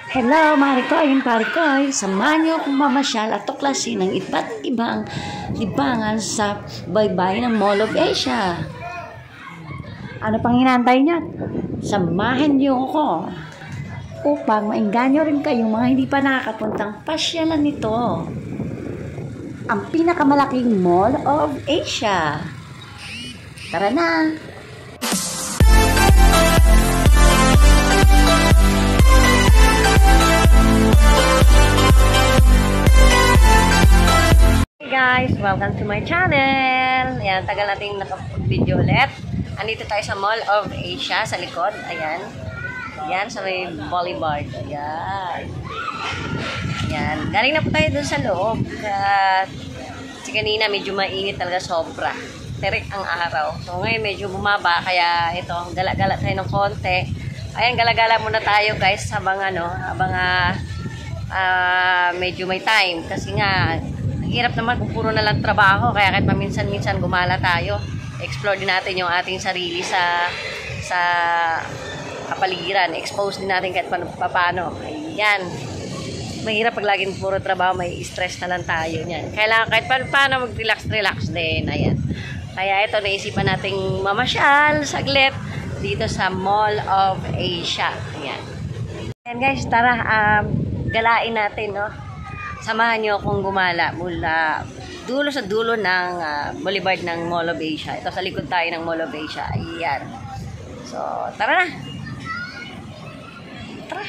Hello mga Rikoy, samahan niyo akong mamasyal at tuklasin ng iba't ibang libangan sa baybay ng Mall of Asia. Ano pang hinantay niya? Samahan niyo ako upang maengganyo rin kayong mga hindi pa nakakapuntang pasyalan nito. Ang pinakamalaking Mall of Asia. Tara na! Guys, welcome to my channel. Ayan, tagal nating nakapag-video ulit. Andito tayo sa Mall of Asia sa likod. Ayan. Ayan, sa may boulevard. Ayan. Ayan. Galing na po tayo dun sa loob. Kasi kanina medyo mainit talaga sobra. Terik ang araw. So ngayon medyo bumaba. Kaya ito, gala-gala tayo ng konti. Ayan, gala-gala muna tayo guys habang medyo may time. Kasi nga, hirap naman kung puro na lang trabaho, kaya kahit paminsan-minsan gumala tayo, explore din natin yung ating sarili sa kapaligiran, expose din natin kahit paano. Ayan, mahirap pag laging puro trabaho, may stress na lang tayo niyan. Kailangan kahit paano mag-relax din. Ayan, kaya ito naisipan nating mamasyal saglit dito sa Mall of Asia. Ayan, ayan guys, tara, galain natin, no? Samahan nyo akong gumala mula dulo sa dulo ng boulevard ng Mall of Asia. Ito sa likod tayo ng Mall of Asia. Ayan. So, tara na! Tara!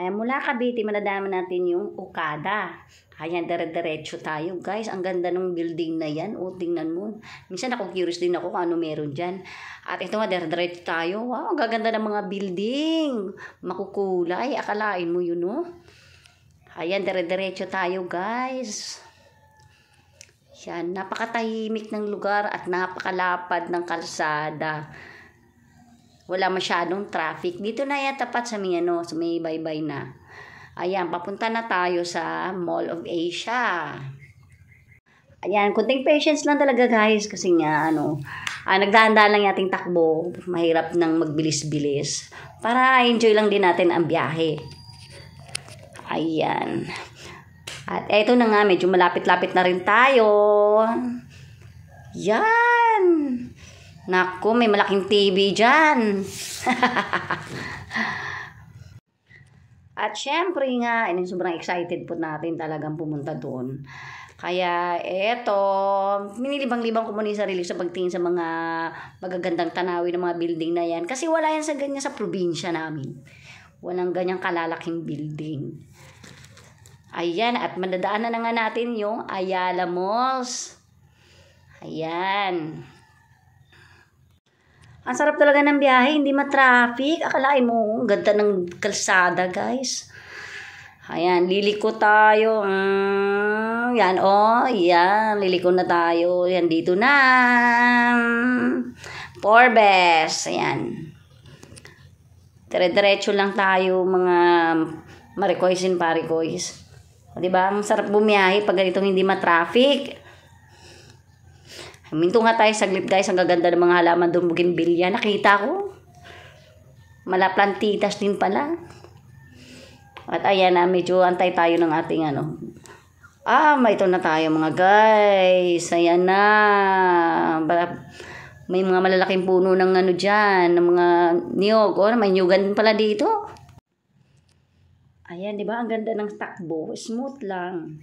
Ayan, mula Cavite, madadaanan natin yung Okada. Ayan, dire-diretso tayo. Guys, ang ganda ng building na yan. O, tingnan mo. Minsan ako curious din ako kung ano meron dyan. At ito nga, dire-diretso tayo. Wow, ang gaganda ng mga building. Makukulay. Akalain mo yun, no? Ayan, dire-diretso tayo guys. Yan, napakatahimik ng lugar at napakalapad ng kalsada. Wala masyadong traffic. Dito na yan tapat sa may baybay na. Ayan, papunta na tayo sa Mall of Asia. Ayan, kunting patience lang talaga guys. Kasi nga, nagdahan-dahan lang yating takbo. Mahirap nang magbilis-bilis. Para enjoy lang din natin ang biyahe. Ayan. At eto na nga, medyo malapit-lapit na rin tayo. Yan. Naku, may malaking TV dyan. At syempre nga, sobrang excited po natin talagang pumunta doon. Kaya eto, minilibang-libang ko muna yung sarili sa pagtingin sa mga magagandang tanawin ng mga building na yan. Kasi wala yan sa ganyan sa probinsya namin. Walang ganyang kalalaking building. Ayan, at madadaanan na nga natin yung Ayala Malls. Ayan. Ang sarap talaga ng biyahe, hindi ma-traffic. Akalain mo, ang ganda ng kalsada, guys. Ayan, liliko tayo. Yan, yan, liliko na tayo. Yan, dito na. Forbes. Ayan. Dire-diretso lang tayo, mga Marikoys and Parikoys. Diba? Ang sarap bumiyahe pag ganitong hindi ma-traffic. Minto nga tayo saglit guys. Ang gaganda ng mga halaman doon. Bougainvillea. Nakita ko. Malaplantitas din pala. At ayan na. Medyo antay tayo ng ating may ito na tayo mga guys. Ayan na. May mga malalaking puno ng dyan. Ng mga niyog. May niyugan pala dito. Ayan, di ba? Ang ganda ng takbo. Smooth lang.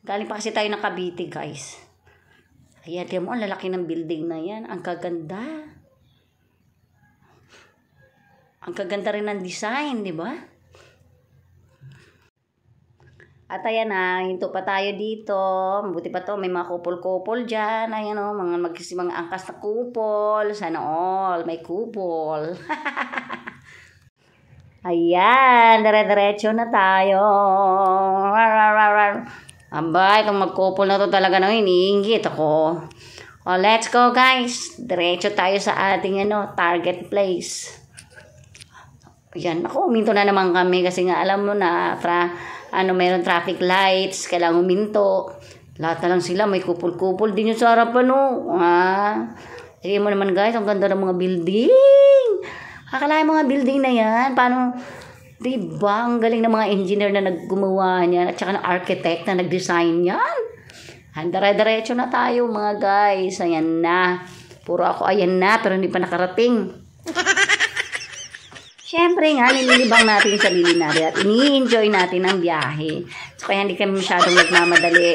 Galing pa kasi tayo ng Cavite, guys. Ayan, tiyan mo, ang lalaki ng building na yan. Ang kaganda. Ang kaganda rin ng design, di ba? At ayan na, hinto pa tayo dito. Mabuti pa to, may mga kupol-kupol dyan. Ayan mga angkas na kupol. Sana all, may kupol. Ayan, dire-diretso na tayo. Abay, itong magkupol na to talaga iniinggit ako. Let's go guys. Diretso tayo sa ating target place. Ayan, ako, uminto na naman kami kasi nga alam mo na, mayroon traffic lights, kailangan uminto. Lahat na lang sila, may kupol-kupol din yung sa harapan, Tingnan mo naman guys, ang ganda ng mga building. Akalain mga building na yan, paano, diba, ang galing ng mga engineer na naggumawa niyan at saka ng architect na nag-design yan. Dire-diretso na tayo mga guys. Ayan na. Puro ako ayan na pero hindi pa nakarating. Siyempre nga, nililibang natin yung sarili natin at ini-enjoy natin ang biyahe. So, kaya hindi kami masyadong nagmamadali.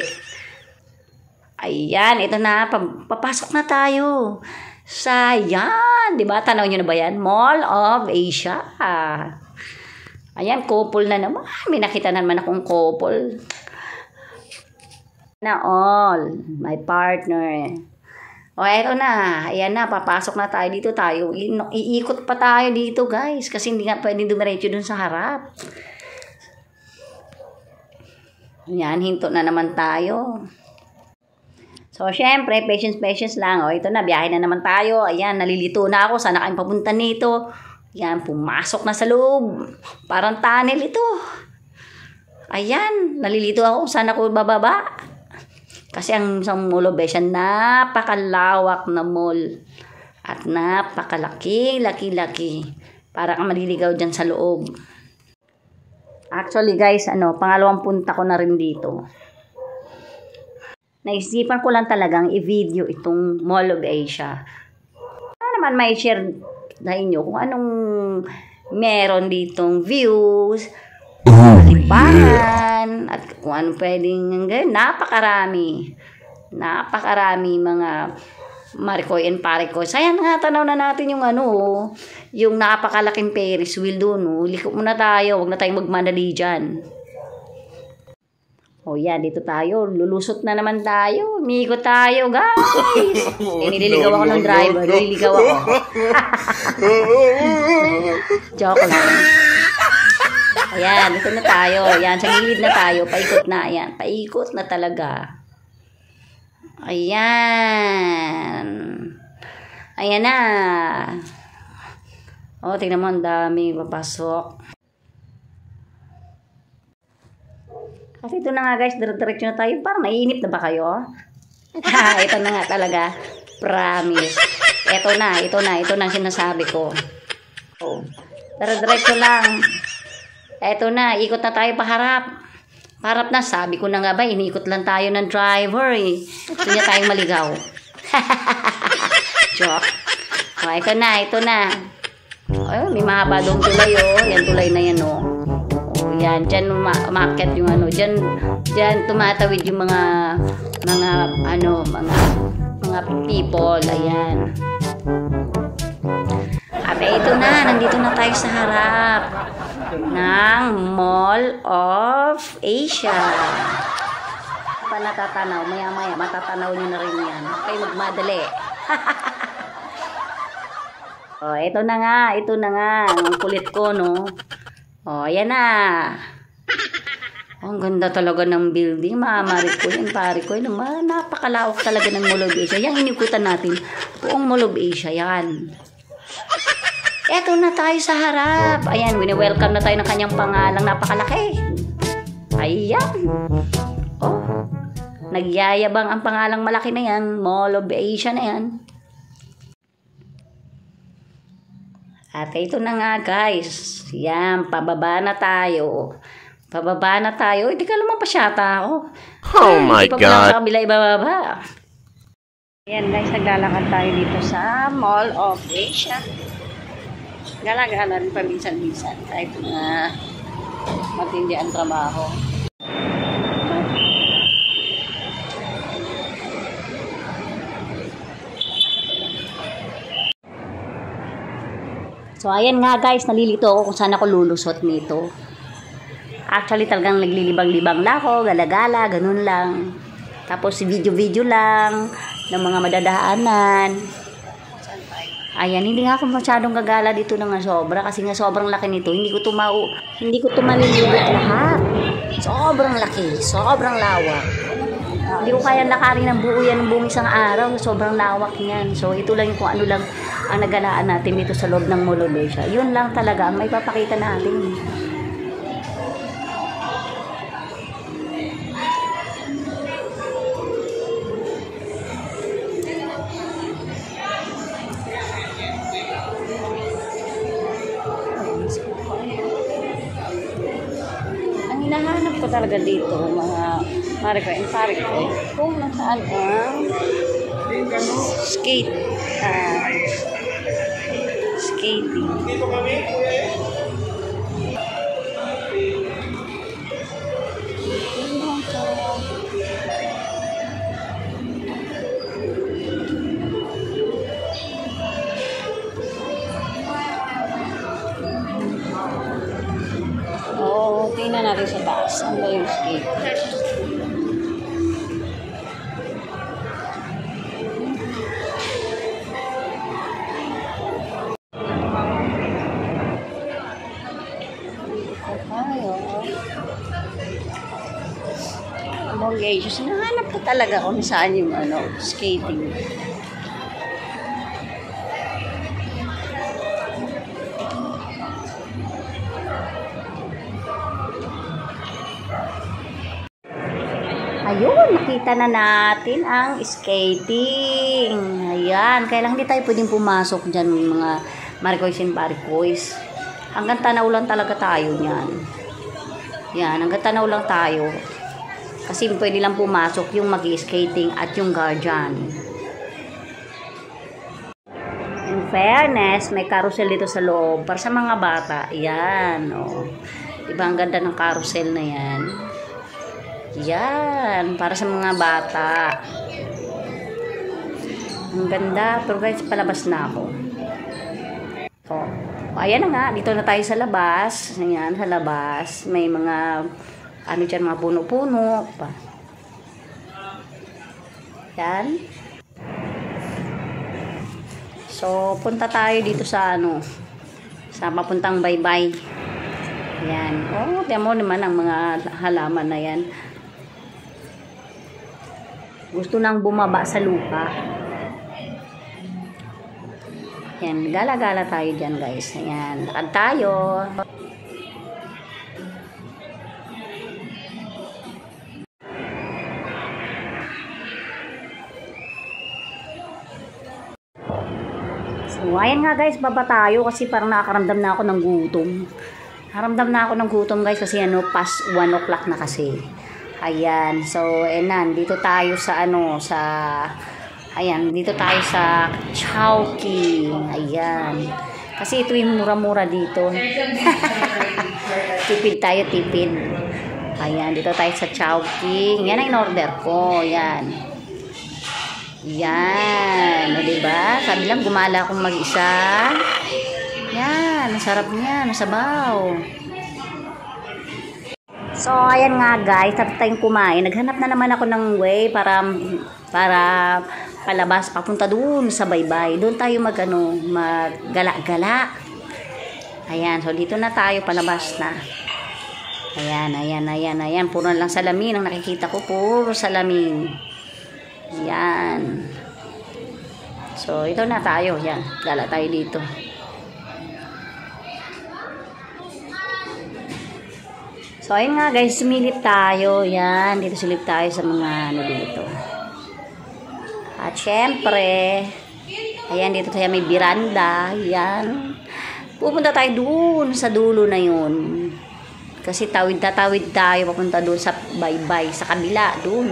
Ayan, ito na. Papasok na tayo. Sa yan. Diba? Tanaw nyo na ba yan? Mall of Asia. Ayan, couple na naman. May nakita naman akong couple. Na all. My partner. O, eto na. Ayan na, papasok na tayo dito. Iikot pa tayo dito, guys. Kasi hindi nga pwedeng dumiretso dun sa harap. Ayan, hinto na naman tayo. So, syempre, patience lang. O, ito na, biyahe na naman tayo. Ayan, nalilito na ako. Sana kayong papunta nito. Ayan, pumasok na sa loob. Parang tunnel ito. Ayan, nalilito ako. Sana ko bababa. Kasi ang isang Mall of Asia, napakalawak na mall. At napakalaki, laki. Para kang maliligaw dyan sa loob. Actually guys, pangalawang punta ko na rin dito. Naisipan ko lang talagang i-video itong Mall of Asia. Para naman may share na inyo kung anong meron ditong views, libangan, at kung anong pwedeng ganyan. Napakarami mga Marikoy and Parikoy. Ayan nga, tanaw na natin yung yung napakalaking Ferris wheel doon. Liko muna tayo, huwag na tayong magmadali dyan. O yan, dito tayo. Lulusot na naman tayo. Umiikot tayo, guys. Nililigaw ako ng driver. Nililigaw ako. Joke lang. Ayan, dito na tayo. Ayan, sa gilid na tayo. Paikot na. Ayan, paikot na talaga. Ayan. Ayan na. O, tingnan mo, ang dami papasok. Kasi ito na nga guys, diretso na tayo. Parang naiinip na ba kayo? Ito na nga talaga. Promise. Ito na ang sinasabi ko. Oh. Diretso lang. Ito na, ikot na tayo paharap. Paharap na, sabi ko na nga ba, iniikot lang tayo ng driver eh. Gusto niya tayong maligaw. Joke. Oh, ito na. Oh, may mahaba doong tulay oh. Yan tulay na yan oh. Yan, dyan umakyat yung dyan tumatawid yung mga people, ayan. Abe, ito na, nandito na tayo sa harap ng Mall of Asia. Pa natatanaw, maya matatanaw nyo na rin yan. Kayo magmadali. Oh, ito na nga, ang kulit ko, no? Oh, ayan na. Ang ganda talaga ng building. Marikoy and Parikoy. Napakalawak talaga ng Mall of Asia. Yang inikutan natin. Buong Mall of Asia. Yan. Eto na tayo sa harap. Ayan, wini-welcome na tayo ng kanyang pangalang napakalaki. Ayan. Oh. Nagyayabang ang pangalang malaki na yan. Mall of Asia na yan. At ito na nga guys. Yan, pababa na tayo. Hindi ka lumang pasyata ako. Oh my God. Hindi pa sa kabila ibababa. Yan guys, naglalakad tayo dito sa Mall of Asia. Gala-gala rin paminsan-minsan. Kahit na matindi ang trabaho. So, ayan nga guys, nalilito ako kung saan ako lulusot nito. Actually, talagang naglilibang-libang lang ako, gala-gala, ganun lang. Tapos, video-video lang ng mga madadaanan. Ayan, hindi nga ako masyadong gagala dito na nga sobra kasi nga sobrang laki nito. Hindi ko malilibot lahat. Sobrang laki, sobrang lawak. Hindi ko kaya lakarin ng buo yan ng buong isang araw. Sobrang lawak niyan. So, ito lang yung kung ano lang ang nagalaan natin dito sa loob ng Mall of Asia. Yun lang talaga ang may papakita natin. talaga dito, mga Mariko and Pariko, kung nasaan ang skate, skating. Dito kami, kuya. Oo, tingnan natin sa taas. Saan ba yung skate? Bongacious. Nahanap ko talaga kung saan yung skating. Ayun, nakita na natin ang skating. Ayan, kaya lang hindi tayo pwedeng pumasok dyan mga Marikoys and Parikoys. Hanggang tanaw lang talaga tayo niyan. Yan, hanggang tanaw lang tayo. Kasi pwede lang pumasok yung mag-skating at yung guardian. In fairness, may carousel dito sa loob para sa mga bata. Yan, oh. Diba ang ganda ng carousel na yan? Yan, para sa mga bata. Ang ganda, pero guys, palabas na ako. Oh, ayan na nga, dito na tayo sa labas. Ayan, sa labas. May mga, dyan, mga puno-puno. Yan. So, punta tayo dito sa, sa papuntang baybay. Yan. Oh, tiyan mo naman ang mga halaman na yan. Gusto nang bumaba sa lupa. Yan, gala-gala tayo dyan guys. Ayan, lakad tayo. So, ayan nga guys, baba tayo kasi parang nakakaramdam na ako ng gutom. Nakaramdam na ako ng gutom guys kasi past 1 o'clock na kasi. Ayan, so, dito tayo sa dito tayo sa Chowking. Ayan. Kasi ito yung mura-mura dito. Tipid tayo, tipid. Ayan, dito tayo sa Chowking. Yan ang in-order ko. Yan. Yan. O, diba? Sabi lang, gumala akong mag-isa. Yan. Masarap niya. Masabaw. So, ayan nga guys, tapos tayong kumain. Naghanap na naman ako ng way para palabas, papunta doon sa baybay. Doon tayo maggala-gala. Ayan, so dito na tayo, palabas na. Ayan. Puro lang salamin. Ang nakikita ko, puro salamin. Ayan. So, ito na tayo. Ayan, gala tayo dito. So, ayun nga guys, sumilip tayo. Yan, dito silip tayo sa mga dito. At syempre, ayan, dito tayo may biranda. Yan. Pupunta tayo doon sa dulo na yun. Kasi tatawid tayo, papunta doon sa baybay, sa kabila, doon.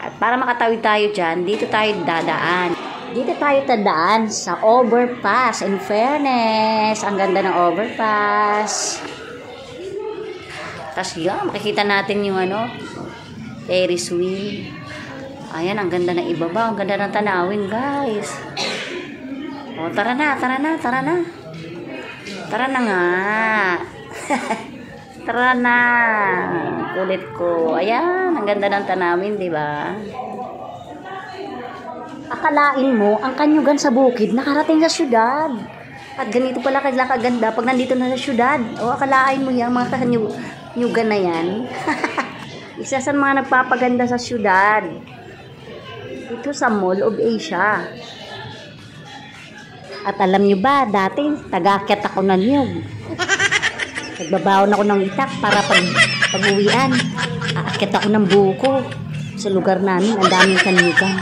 At para makatawid tayo dyan, dito tayo dadaan. Dito tayo tadaan sa overpass. In fairness, ang ganda ng overpass. Tapos yan, makikita natin yung Ferris wheel. Ayan, ang ganda ng ibaba. Ang ganda ng tanawin, guys. O, tara na. Tara na nga. Tara na. Kulit ko. Ayan, ang ganda ng tanawin, di ba? Akalain mo, ang kanyugan sa bukid, nakarating sa syudad. At ganito pala kaganda pag nandito na sa syudad. O, akalain mo yan, mga kanyugan na yan. Isa sa mga nagpapaganda sa syudad. Ito sa Mall of Asia. At alam nyo ba, dati, tagakyat ako ng niyog. Nagbabawon ako ng itak para pag-uwian. Aakyat ako ng buko. Sa lugar namin, ang daming kanyugan.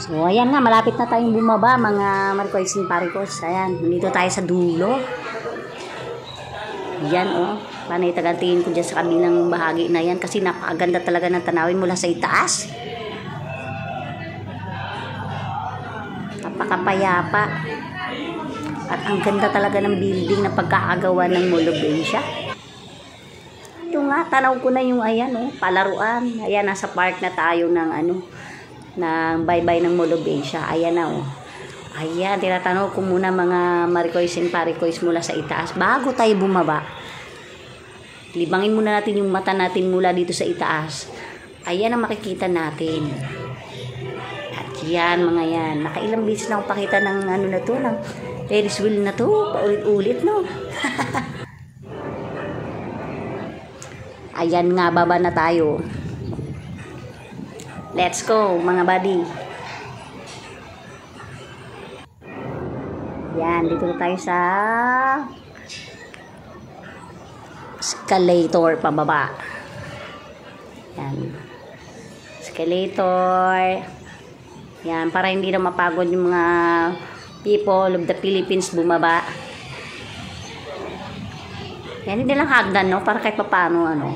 So, ayan nga, malapit na tayong bumaba, mga Marikoys and Parikos. Ayan, nandito tayo sa dulo. Yan, oh. Panay tagantingin ko dyan sa kabilang bahagi na yan kasi napakaganda talaga ng tanawin mula sa itaas. Napakapayapa. At ang ganda talaga ng building na pagkakagawa ng Mall of Asia. Ito nga, tanaw ko na yung ayan, oh, palaruan. Ayan, nasa park na tayo ng ng bye-bye ng Mall of Asia. Ayan na, oh. Ayan, tinatanaw ko muna mga marikoys and parikoys mula sa itaas bago tayo bumaba. Libangin muna natin yung mata natin mula dito sa itaas. Ayan ang makikita natin. At yan, mga yan. Nakailang beses na akong pakita ng na to, ng Ferris wheel na to. Paulit-ulit, no? Ayan nga, baba na tayo. Let's go, mga buddy. Yan, dito na tayo sa escalator pababa. Yan. Escalator. Yan, para hindi na mapagod yung mga people of the Philippines bumaba. Yan, hindi lang hagdan, no? Para kahit papaano,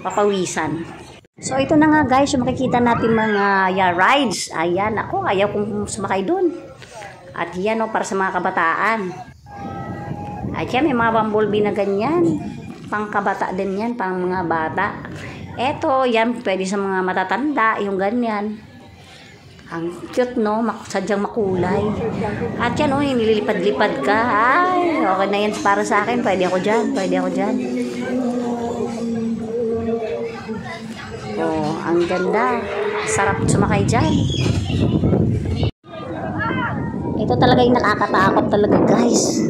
papawisan. So, ito na nga guys, yung makikita natin mga rides. Ayan, ako, ayaw kong sumakay dun. At yan, para sa mga kabataan. At yan, may mga bumblebee na ganyan. Pang kabata din yan, pang mga bata. Eto, yan, pwede sa mga matatanda, yung ganyan. Ang cute, no? Sadyang makulay. At yan, nililipad-lipad ka. Ay, okay na yan para sa akin. Pwede ako dyan, pwede ako dyan. Oh, ang ganda. Sarap sumakay dyan. Ito talaga yung nakakatakot talaga, guys.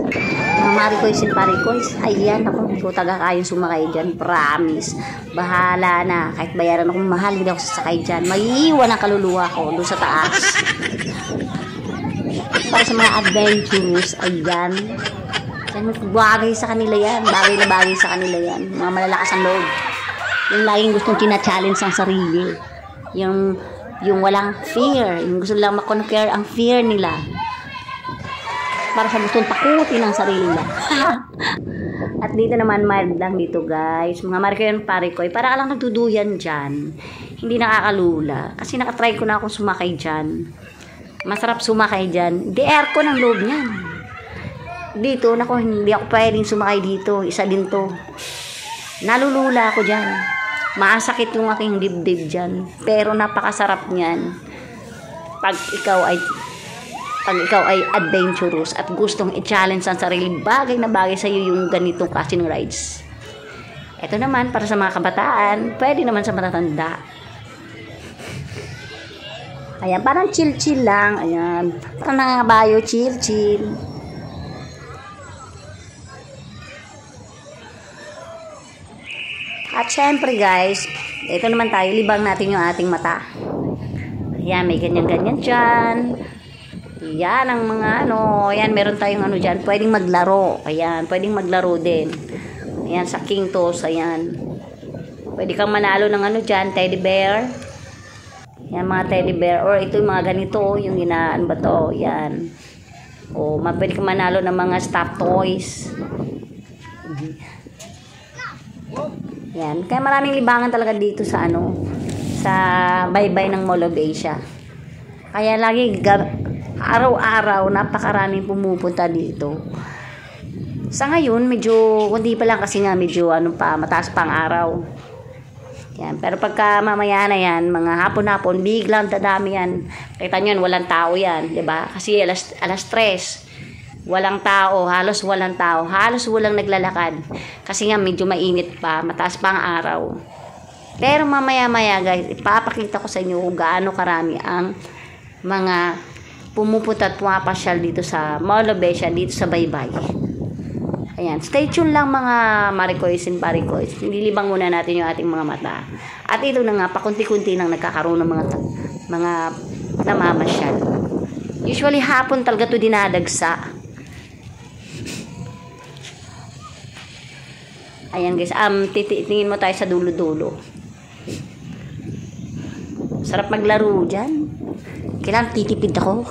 Mga marikoys and parikoys. Ayan, ako, hindi ko taga kayong sumakay dyan. Promise. Bahala na. Kahit bayaran akong mahal, hindi ako sasakay dyan. Maiiwan ang kaluluwa ko doon sa taas. Para sa mga adventurous, ayan. Yan, bagay sa kanila yan. Bagay na bagay sa kanila yan. Mga malalakas ang loob. Yung laging gustong tina-challenge ang sarili. Yung walang fear. Yung gusto lang makonquer ang fear nila. Para sa gustong takutin ang sarili nila. At dito naman, mild lang dito guys. Mga marikoy parikoy. Para ka lang nagduduyan dyan. Hindi nakakalula. Kasi nakatry ko na akong sumakay dyan. Masarap sumakay dyan. Di aircon ang loob niyan. Dito, naku, hindi ako pwedeng sumakay dito. Isa din to. Nalulula ako dyan. Maasakit yung aking dibdib dyan. Pero napakasarap niyan. Pag ikaw ay adventurous at gustong i-challenge ang sarili, bagay na bagay sa iyo yung ganitong klaseng rides. Ito naman, para sa mga kabataan, pwede naman sa matatanda. Ayan, parang chill-chill lang. Ayan, parang nangangabayo, chill-chill. At syempre guys, ito naman tayo, libang natin yung ating mata. Ayan, may ganyan-ganyan dyan. Yan ang mga ayan, meron tayong dyan, pwedeng maglaro. Ayan, pwedeng maglaro din. Ayan, sa King Toss, ayan. Pwede kang manalo ng dyan, teddy bear. Yan, mga teddy bear. Or ito yung mga ganito, yung ba to, yan. O, pwede kang manalo ng mga stuffed toys. Yan, kaya maraming libangan talaga dito sa sa bye-bye ng Mall of Asia. Kaya lagi araw-araw napakaraming pumupunta dito. Sa ngayon medyo kundi pa lang kasi nga medyo mataas pa ang araw. Yan, pero pagka mamaya na yan, mga hapon-hapon, biglang dadami yan. Kita nyo yan, walang tao yan, 'di ba? Kasi alas 3, walang tao, halos walang tao, halos walang naglalakad. Kasi nga medyo mainit pa, mataas pa ang araw. Pero mamaya-maya guys, ipapakita ko sa inyo kung gaano karami ang mga pumupunta at pumapasyal dito sa Mall of Asia, dito sa Baybay. Ayan, stay tuned lang mga marikoys and parikoys. Nililibang muna natin yung ating mga mata. At ito na nga, pakunti-kunti nang nagkakaroon ng mga namamasyal. Usually hapon talaga ito dinadagsa. Ayan guys, titingin mo tayo sa dulo-dulo. Sarap maglaro dyan. Kailangan titipid ako.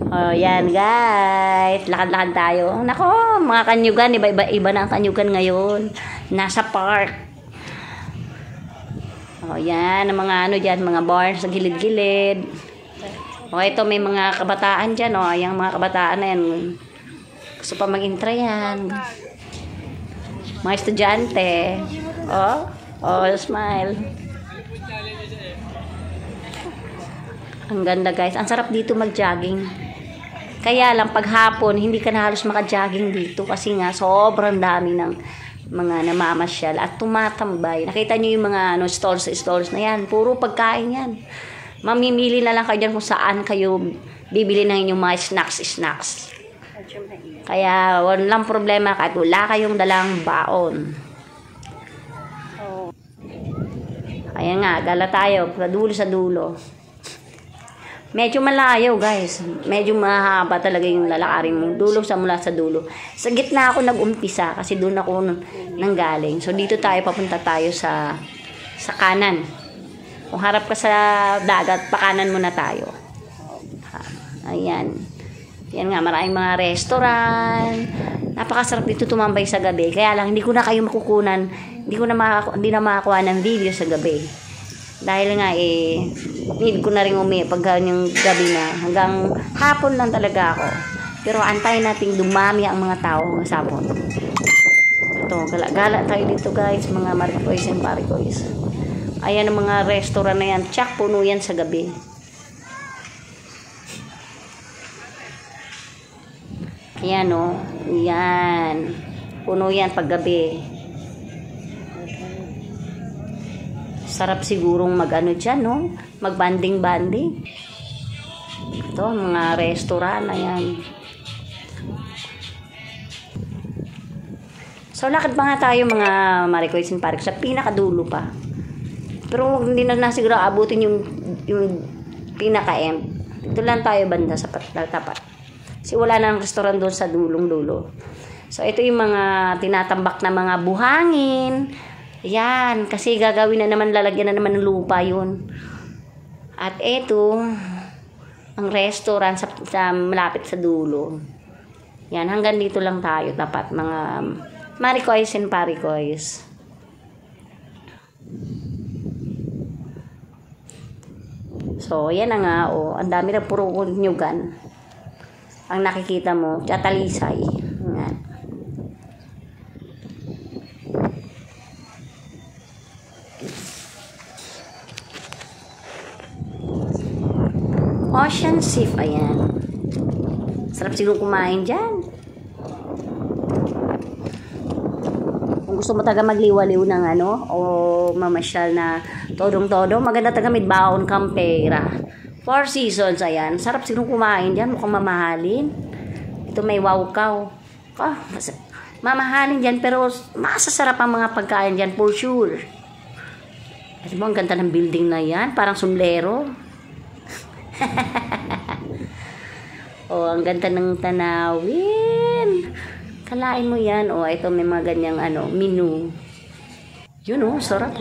O, Oh, yan guys. Lakad-lakad tayo. Nako, mga kanyugan. Iba na ang kanyugan ngayon. Nasa park. Oh, yan. Ang mga ano dyan. Mga bars sa gilid-gilid. Oh, ito may mga kabataan dyan. Oh, yung mga kabataan na yan. Gusto pa mag-intra yan. Mga estudyante. Oh, oh, smile. Ang ganda guys. Ang sarap dito mag-jogging. Kaya lang paghapon, hindi ka na halos maka-jogging dito kasi nga sobrang dami ng mga namamasyal at tumatambay. Nakita niyo yung mga stalls na yan. Puro pagkain yan. Mamimili na lang kayo dyan kung saan kayo bibili ng inyong mga snacks. Kaya walang problema kahit wala kayong dalang baon. Kaya nga, gala tayo. Sa dulo. Medyo malayo guys. Medyo mahaba talaga yung lalakarin mo. Mula sa dulo. Sa gitna ako nag-umpisa kasi doon ako nanggaling. So dito papunta tayo sa kanan. Kung harap ka sa dagat, pakanan muna tayo. Ayan. Yan nga, maraming mga restaurant. Napakasarap dito tumambay sa gabi. Kaya lang, hindi ko na kayo makukunan. Hindi na makakuha ng video sa gabi. Dahil nga need ko na rin pag yung gabi na. Hanggang hapon lang talaga ako. Pero antayin natin dumami ang mga tao sa hapon. Ito, gala tayo dito guys. Mga marikoys and parikoys. Ayan ang mga restaurant na yan. Tsak, puno yan sa gabi. Ayan o. Yan. Puno yan pag gabi. Sarap sigurong mag-ano dyan, no? Mag-banding-banding. Ito, mga restaurant, ayan. So, lakad pa nga tayo mga marikoys and parikoys sa pinakadulo pa. Pero hindi na siguro abutin yung pinaka-end. Dito lang tayo banda sa tapat. Kasi wala nang restaurant doon sa dulong-dulo. So, ito yung mga tinatambak na mga buhangin. Yan, kasi gagawin na naman, lalagyan na naman ng lupa yun. At ito, ang restaurant sa malapit sa dulo. Yan, hanggang dito lang tayo, tapat mga marikoys and parikoys. So, yan na nga, ang dami na puro nyugan. Ang nakikita mo, Talisay. Yan. Ocean Sea, ayan. Sarap siguro kumain dyan. Kung gusto mo taga magliwaliw ng o mamasyal na todong-todo, maganda taga midbaon Campera. 4 Seasons, ayan. Sarap siguro kumain dyan, mukhang mamahalin. Ito may wawkaw. Mamahalin dyan, pero masasarap ang mga pagkain dyan, for sure. Alam mo, ang ganda ng building na yan, parang sombrero. Ang ganda ng tanawin. Kalain mo yan. Ito may mga ganyang menu. Yun sarap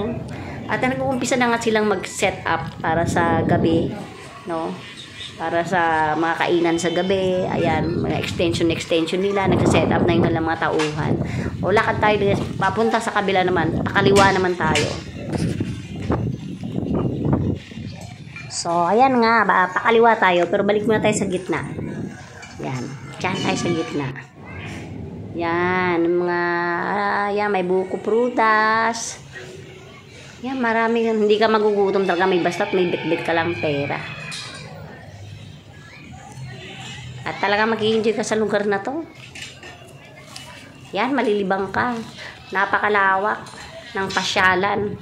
At nag-uumpisa na nga silang mag-set up para sa gabi, no? Para sa mga kainan sa gabi. Ayan, mga extension nila. Nag-set up na yung mga tauhan. Lakad tayo papunta sa kabila naman. Pakaliwa naman tayo. So, ayan nga, pakaliwa tayo, pero balik muna tayo sa gitna. Yan, dyan tayo sa gitna. Yan, yan, may buko prutas. Yan, marami, hindi ka magugutom talaga, basta't may bit-bit ka lang pera. At talaga mag-i-enjoy ka sa lugar na to. Yan, malilibang ka. Napakalawak ng pasyalan.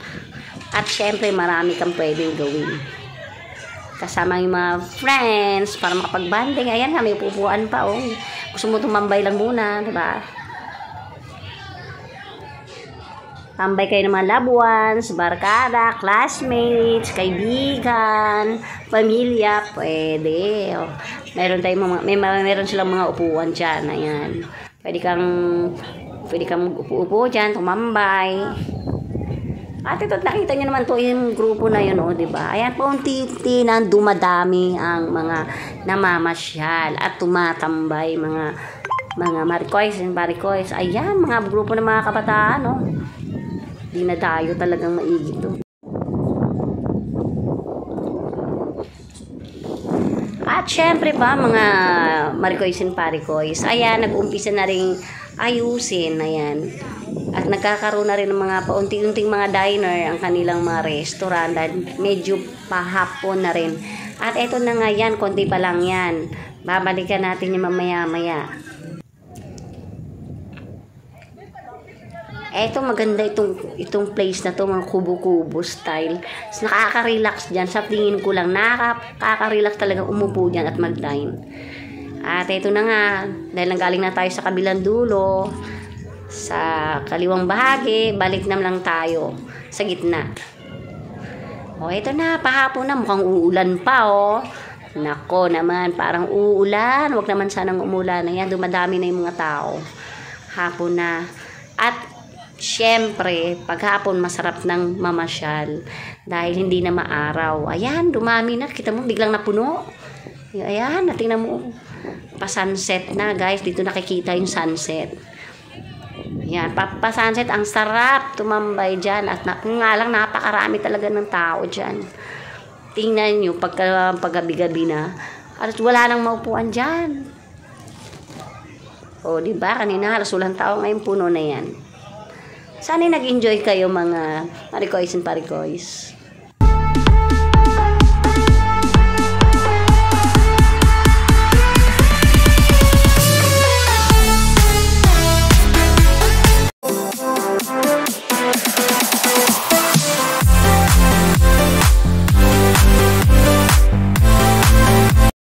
At syempre, marami kang pwedeng gawin. Kasama yung mga friends para makapag-banding. Ayan nga, may upuan pa. Gusto mo tumambay lang muna, diba? Tambay kayo ng mga loved ones, barkada, classmates, kaibigan, pamilya, pwede. Meron silang mga upuan dyan. Ayan. Pwede kang upo-upo dyan, tumambay. At ito, nakita nyo naman to yung grupo na yun, di ba? Ayan, paunti-unti na dumadami ang mga namamasyal at tumatambay, mga marikoys and barikoys. Ayan, mga grupo ng mga kabataan, dinadayo talagang maigi to. At syempre pa, mga marikoys and parikoys, ayan, nag-umpisa na rin ayusin, ayan. At nagkakaroon na rin ng mga paunti-unting mga diner ang kanilang mga restaurant dahil medyo pahapon na rin. At eto na nga yan, konti pa lang yan. Babalikan natin yung mamaya-maya. Eto, maganda itong place na to, mga kubo-kubo style. Nakaka-relax dyan. Sa tingin ko lang, nakaka-relax talaga umupo dyan at mag-dine. At eto na nga, dahil nanggaling na tayo sa kabilang dulo, sa kaliwang bahagi, balik na lang tayo sa gitna. Eto na, pahapon na, mukhang uulan pa, Nako naman, parang uulan. Huwag naman sanang umulan. Ayan, dumadami na yung mga tao. Hapon na. At syempre, paghapon masarap ng mamasyal dahil hindi na maaraw. Ayan, dumami na. Kita mo, biglang napuno. Ayan, natingnan mo. Pa-sunset na, guys. Dito nakikita yung sunset. Ayan, pa-sunset. Ang sarap tumambay dyan. At nga lang, napakarami talaga ng tao dyan. Tingnan nyo, paggabi-gabi na. At wala nang maupuan dyan. Diba? Kanina, halos walang tao. Ngayon, puno na yan. Sana nag-enjoy kayo mga marikoys and parikoys.